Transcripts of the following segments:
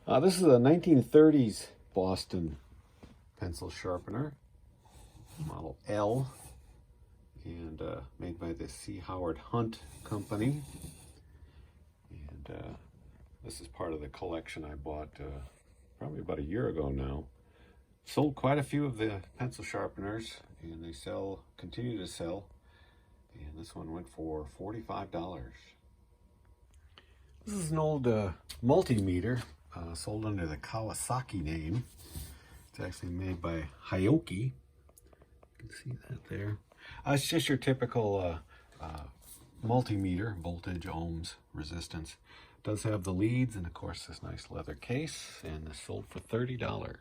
This is a 1930s Boston pencil sharpener, model L, and made by the C. Howard Hunt Company. And this is part of the collection I bought probably about a year ago now. Sold quite a few of the pencil sharpeners, and they continue to sell. And this one went for $45. This is an old multimeter, sold under the Kawasaki name. It's actually made by Hyoki. You can see that there. It's just your typical multimeter, voltage, ohms, resistance. It does have the leads and of course this nice leather case, and this sold for $30.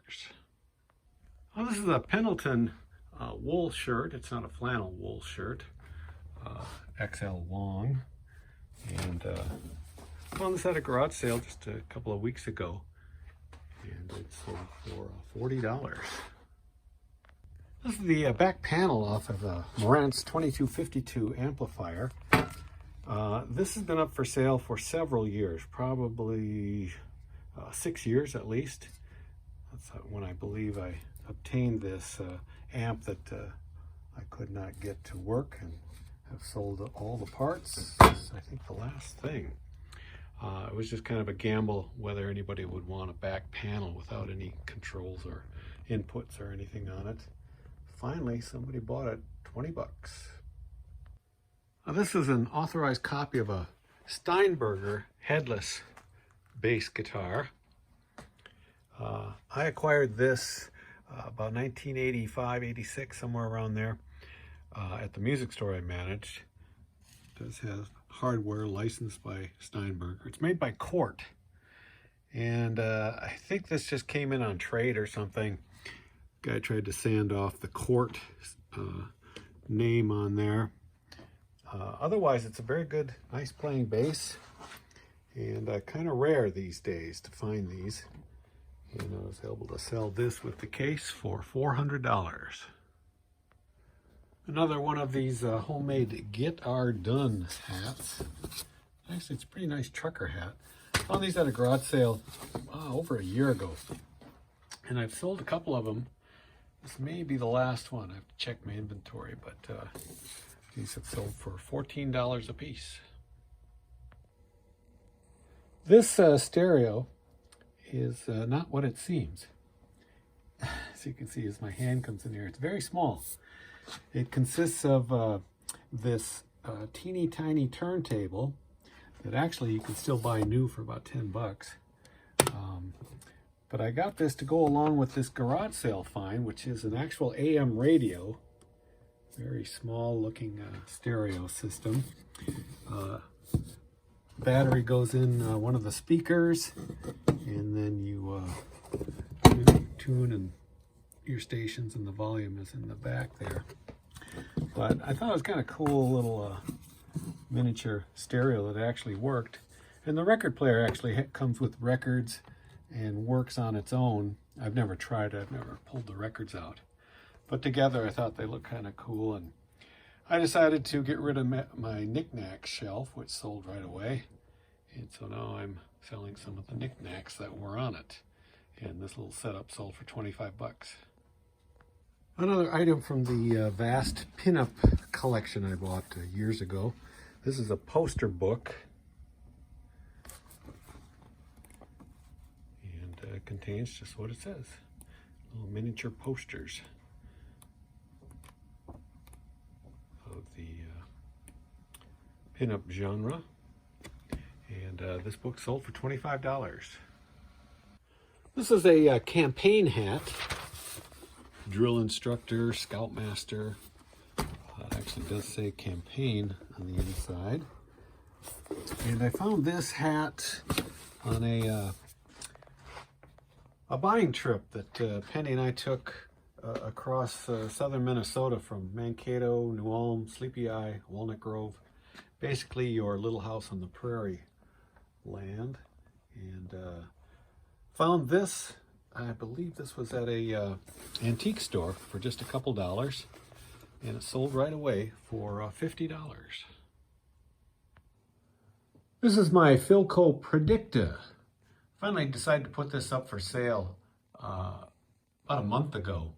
This is a Pendleton wool shirt. It's not a flannel wool shirt, XL long, and found this at a garage sale just a couple of weeks ago, and it sold for $40. This is the back panel off of a Marantz 2252 amplifier. This has been up for sale for several years, probably 6 years at least. That's when I believe I obtained this amp that I could not get to work, and have sold all the parts. This is, I think, the last thing. It was just kind of a gamble whether anybody would want a back panel without any controls or inputs or anything on it. Finally, somebody bought it, 20 bucks. This is an authorized copy of a Steinberger Headless bass guitar. I acquired this about 1985, 86, somewhere around there, at the music store I managed. It does have hardware licensed by Steinberger. It's made by Court, and I think this just came in on trade or something. Guy tried to sand off the Court name on there. Otherwise, it's a very good, nice playing bass, and kind of rare these days to find these. And I was able to sell this with the case for $400. Another one of these homemade Get R Done hats. Actually, it's a pretty nice trucker hat. Found these at a garage sale over a year ago, and I've sold a couple of them. This may be the last one. I have to check my inventory, but these have sold for $14 a piece. This stereo is not what it seems. As you can see, as my hand comes in here, it's very small. It consists of this teeny tiny turntable that actually you can still buy new for about 10 bucks. But I got this to go along with this garage sale find, which is an actual AM radio. Very small looking stereo system. Battery goes in one of the speakers, and then you tune and your stations, and the volume is in the back there. But I thought it was kind of cool little miniature stereo that actually worked. And the record player actually comes with records and works on its own. I've never tried it. I've never pulled the records out. But together I thought they looked kind of cool, and I decided to get rid of my knickknack shelf, which sold right away. And so now I'm selling some of the knickknacks that were on it. And this little setup sold for 25 bucks. Another item from the vast pinup collection I bought years ago. This is a poster book. And it contains just what it says. Little miniature posters of the pinup genre. And this book sold for $25. This is a campaign hat. Drill instructor, scoutmaster. It actually does say campaign on the inside. And I found this hat on a buying trip that Penny and I took across southern Minnesota from Mankato, New Ulm, Sleepy Eye, Walnut Grove. Basically your little house on the prairie land. And found this. I believe this was at a antique store for just a couple dollars, and it sold right away for $50. This is my Philco Predicta finally decided to put this up for sale about a month ago.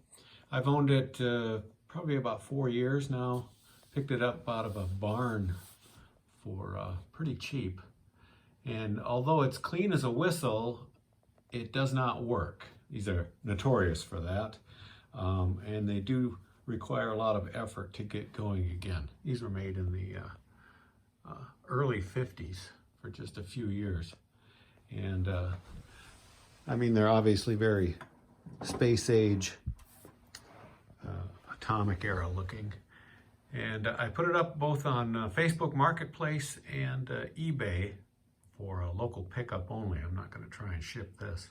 I've owned it probably about 4 years now. Picked it up out of a barn for pretty cheap. And although it's clean as a whistle, it does not work. These are notorious for that. And they do require a lot of effort to get going again. These were made in the early 50s for just a few years. And I mean, they're obviously very space age, atomic era looking. And I put it up both on Facebook Marketplace and eBay for a local pickup only. I'm not going to try and ship this.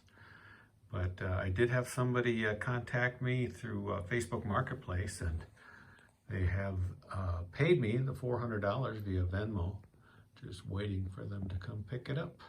But I did have somebody contact me through Facebook Marketplace, and they have paid me the $400 via Venmo. Just waiting for them to come pick it up.